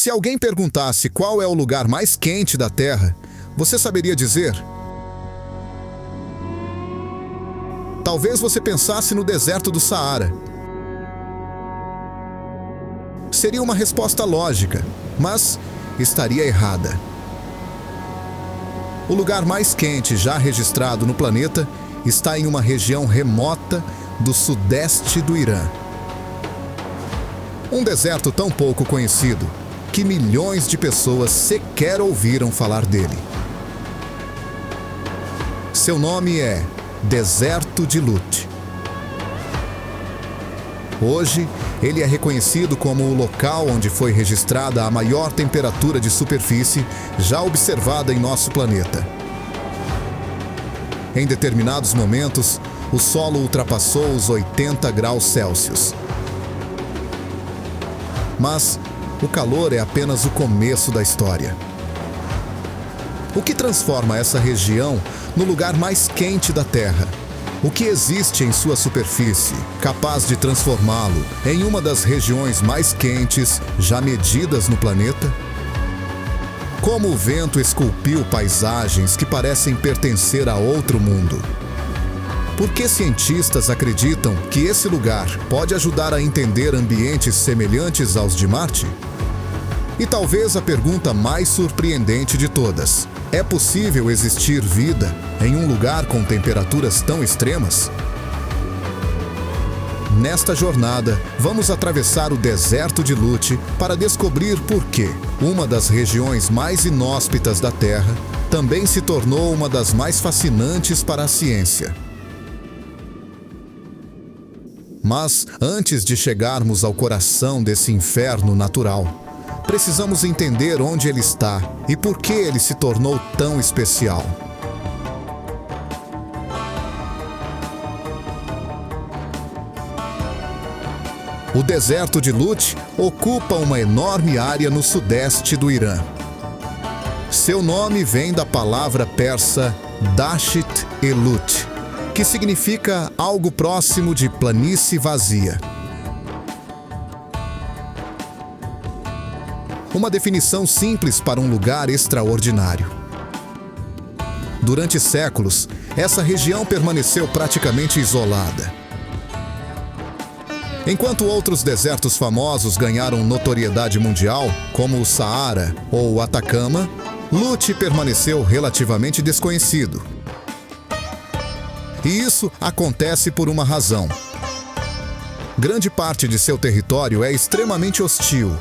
Se alguém perguntasse qual é o lugar mais quente da Terra, você saberia dizer? Talvez você pensasse no deserto do Saara. Seria uma resposta lógica, mas estaria errada. O lugar mais quente já registrado no planeta está em uma região remota do sudeste do Irã. Um deserto tão pouco conhecido que milhões de pessoas sequer ouviram falar dele. Seu nome é Deserto de Lut. Hoje, ele é reconhecido como o local onde foi registrada a maior temperatura de superfície já observada em nosso planeta. Em determinados momentos, o solo ultrapassou os 80 graus Celsius. Mas o calor é apenas o começo da história. O que transforma essa região no lugar mais quente da Terra? O que existe em sua superfície, capaz de transformá-lo em uma das regiões mais quentes já medidas no planeta? Como o vento esculpiu paisagens que parecem pertencer a outro mundo? Por que cientistas acreditam que esse lugar pode ajudar a entender ambientes semelhantes aos de Marte? E talvez a pergunta mais surpreendente de todas: é possível existir vida em um lugar com temperaturas tão extremas? Nesta jornada, vamos atravessar o deserto de Lut para descobrir por que uma das regiões mais inóspitas da Terra também se tornou uma das mais fascinantes para a ciência. Mas, antes de chegarmos ao coração desse inferno natural, precisamos entender onde ele está e por que ele se tornou tão especial. O deserto de Lut ocupa uma enorme área no sudeste do Irã. Seu nome vem da palavra persa Dasht-e-Lut, que significa algo próximo de planície vazia. Uma definição simples para um lugar extraordinário. Durante séculos, essa região permaneceu praticamente isolada. Enquanto outros desertos famosos ganharam notoriedade mundial, como o Saara ou o Atacama, Lut permaneceu relativamente desconhecido. E isso acontece por uma razão. Grande parte de seu território é extremamente hostil.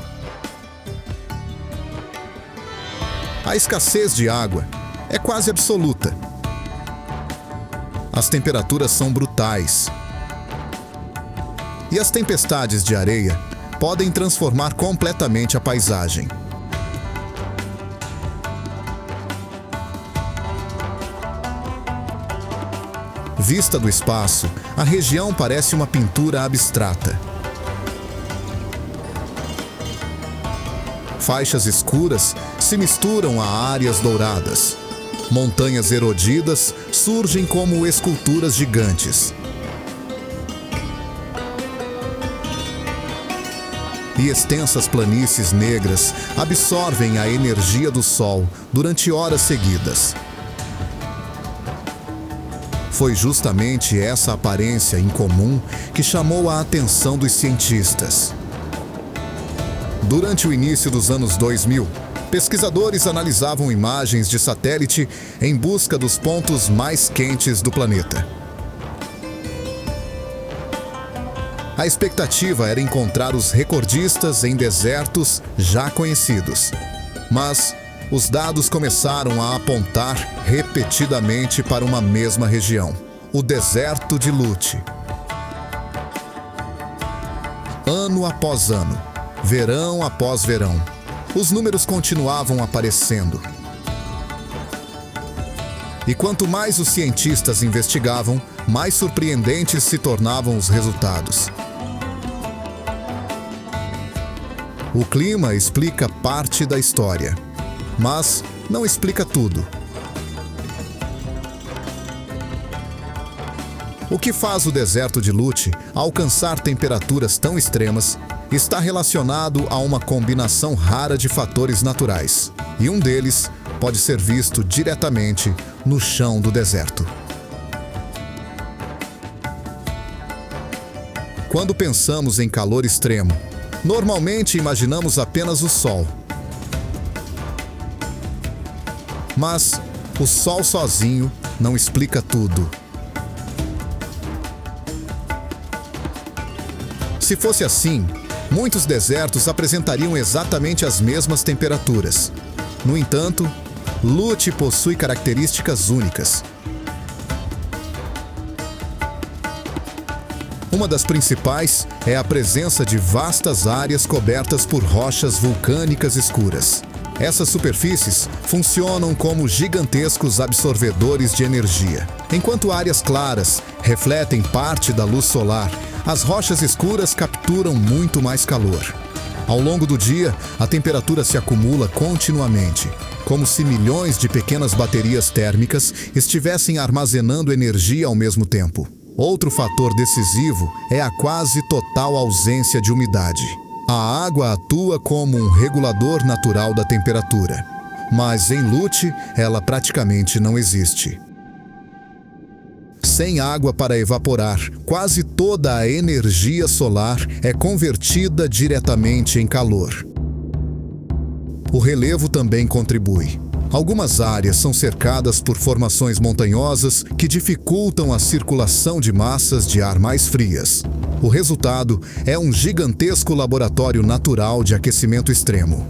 A escassez de água é quase absoluta. As temperaturas são brutais. E as tempestades de areia podem transformar completamente a paisagem. Vista do espaço, a região parece uma pintura abstrata. Faixas escuras se misturam a áreas douradas. Montanhas erodidas surgem como esculturas gigantes. E extensas planícies negras absorvem a energia do sol durante horas seguidas. Foi justamente essa aparência incomum que chamou a atenção dos cientistas. Durante o início dos anos 2000, pesquisadores analisavam imagens de satélite em busca dos pontos mais quentes do planeta. A expectativa era encontrar os recordistas em desertos já conhecidos. Mas os dados começaram a apontar repetidamente para uma mesma região: o deserto de Lut. Ano após ano, verão após verão, os números continuavam aparecendo. E quanto mais os cientistas investigavam, mais surpreendentes se tornavam os resultados. O clima explica parte da história, mas não explica tudo. O que faz o deserto de Lut alcançar temperaturas tão extremas está relacionado a uma combinação rara de fatores naturais, e um deles pode ser visto diretamente no chão do deserto. Quando pensamos em calor extremo, normalmente imaginamos apenas o sol. Mas o sol sozinho não explica tudo. Se fosse assim, muitos desertos apresentariam exatamente as mesmas temperaturas. No entanto, Lutz possui características únicas. Uma das principais é a presença de vastas áreas cobertas por rochas vulcânicas escuras. Essas superfícies funcionam como gigantescos absorvedores de energia. Enquanto áreas claras refletem parte da luz solar, as rochas escuras capturam muito mais calor. Ao longo do dia, a temperatura se acumula continuamente, como se milhões de pequenas baterias térmicas estivessem armazenando energia ao mesmo tempo. Outro fator decisivo é a quase total ausência de umidade. A água atua como um regulador natural da temperatura, mas em Lutz ela praticamente não existe. Sem água para evaporar, quase toda a energia solar é convertida diretamente em calor. O relevo também contribui. Algumas áreas são cercadas por formações montanhosas que dificultam a circulação de massas de ar mais frias. O resultado é um gigantesco laboratório natural de aquecimento extremo.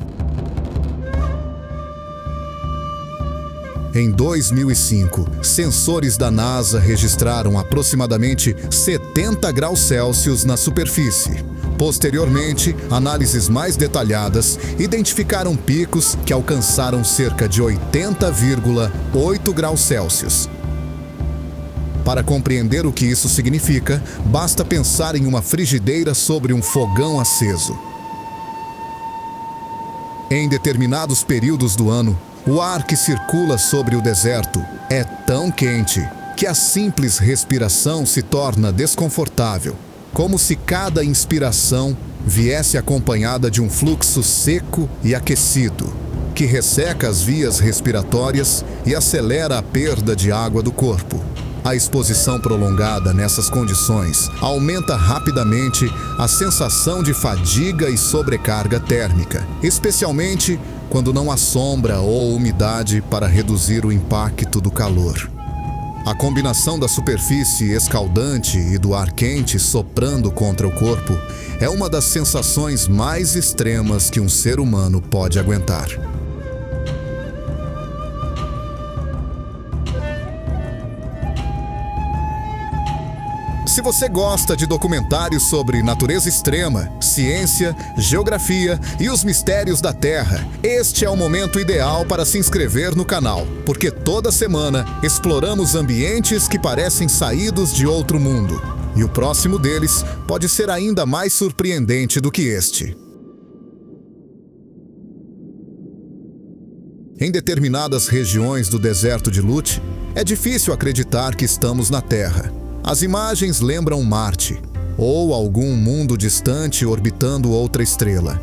Em 2005, sensores da NASA registraram aproximadamente 70 graus Celsius na superfície. Posteriormente, análises mais detalhadas identificaram picos que alcançaram cerca de 80,8 graus Celsius. Para compreender o que isso significa, basta pensar em uma frigideira sobre um fogão aceso. Em determinados períodos do ano, o ar que circula sobre o deserto é tão quente que a simples respiração se torna desconfortável, como se cada inspiração viesse acompanhada de um fluxo seco e aquecido, que resseca as vias respiratórias e acelera a perda de água do corpo. A exposição prolongada nessas condições aumenta rapidamente a sensação de fadiga e sobrecarga térmica, especialmente quando não há sombra ou umidade para reduzir o impacto do calor. A combinação da superfície escaldante e do ar quente soprando contra o corpo é uma das sensações mais extremas que um ser humano pode aguentar. Se você gosta de documentários sobre natureza extrema, ciência, geografia e os mistérios da Terra, este é o momento ideal para se inscrever no canal, porque toda semana exploramos ambientes que parecem saídos de outro mundo. E o próximo deles pode ser ainda mais surpreendente do que este. Em determinadas regiões do deserto de Lutz, é difícil acreditar que estamos na Terra. As imagens lembram Marte, ou algum mundo distante orbitando outra estrela.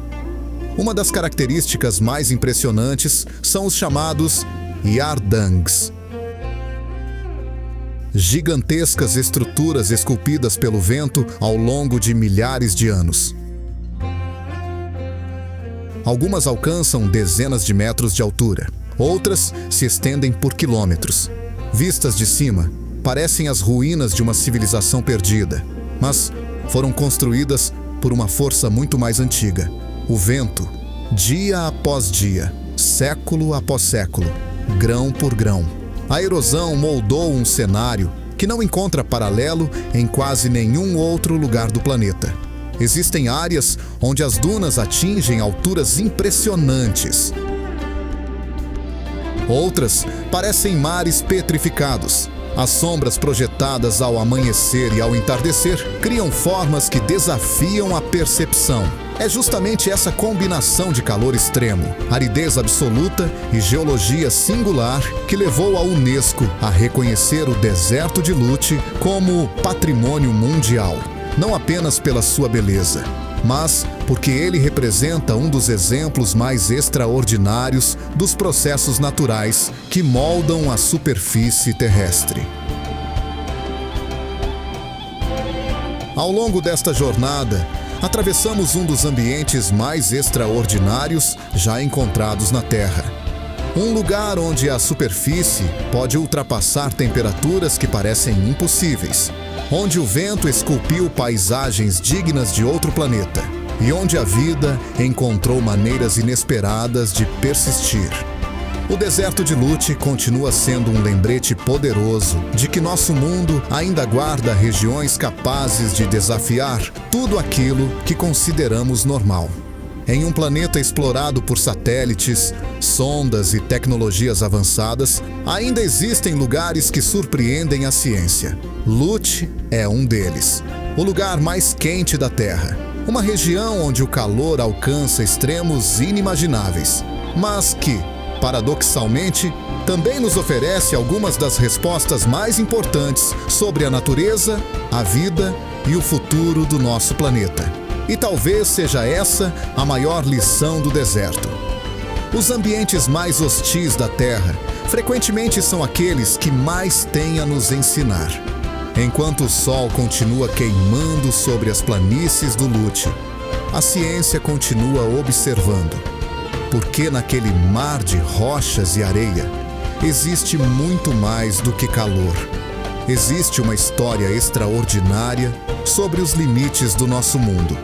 Uma das características mais impressionantes são os chamados Yardangs. Gigantescas estruturas esculpidas pelo vento ao longo de milhares de anos. Algumas alcançam dezenas de metros de altura, outras se estendem por quilômetros. Vistas de cima, parecem as ruínas de uma civilização perdida, mas foram construídas por uma força muito mais antiga. O vento, dia após dia, século após século, grão por grão. A erosão moldou um cenário que não encontra paralelo em quase nenhum outro lugar do planeta. Existem áreas onde as dunas atingem alturas impressionantes. Outras parecem mares petrificados. As sombras projetadas ao amanhecer e ao entardecer criam formas que desafiam a percepção. É justamente essa combinação de calor extremo, aridez absoluta e geologia singular que levou a Unesco a reconhecer o deserto de Lutz como patrimônio mundial. Não apenas pela sua beleza, mas porque ele representa um dos exemplos mais extraordinários dos processos naturais que moldam a superfície terrestre. Ao longo desta jornada, atravessamos um dos ambientes mais extraordinários já encontrados na Terra. Um lugar onde a superfície pode ultrapassar temperaturas que parecem impossíveis, onde o vento esculpiu paisagens dignas de outro planeta e onde a vida encontrou maneiras inesperadas de persistir. O deserto de Lute continua sendo um lembrete poderoso de que nosso mundo ainda guarda regiões capazes de desafiar tudo aquilo que consideramos normal. Em um planeta explorado por satélites, sondas e tecnologias avançadas, ainda existem lugares que surpreendem a ciência. Lute é um deles. O lugar mais quente da Terra. Uma região onde o calor alcança extremos inimagináveis, mas que, paradoxalmente, também nos oferece algumas das respostas mais importantes sobre a natureza, a vida e o futuro do nosso planeta. E talvez seja essa a maior lição do deserto. Os ambientes mais hostis da Terra frequentemente são aqueles que mais têm a nos ensinar. Enquanto o sol continua queimando sobre as planícies do Lute, a ciência continua observando. Porque naquele mar de rochas e areia existe muito mais do que calor. Existe uma história extraordinária sobre os limites do nosso mundo.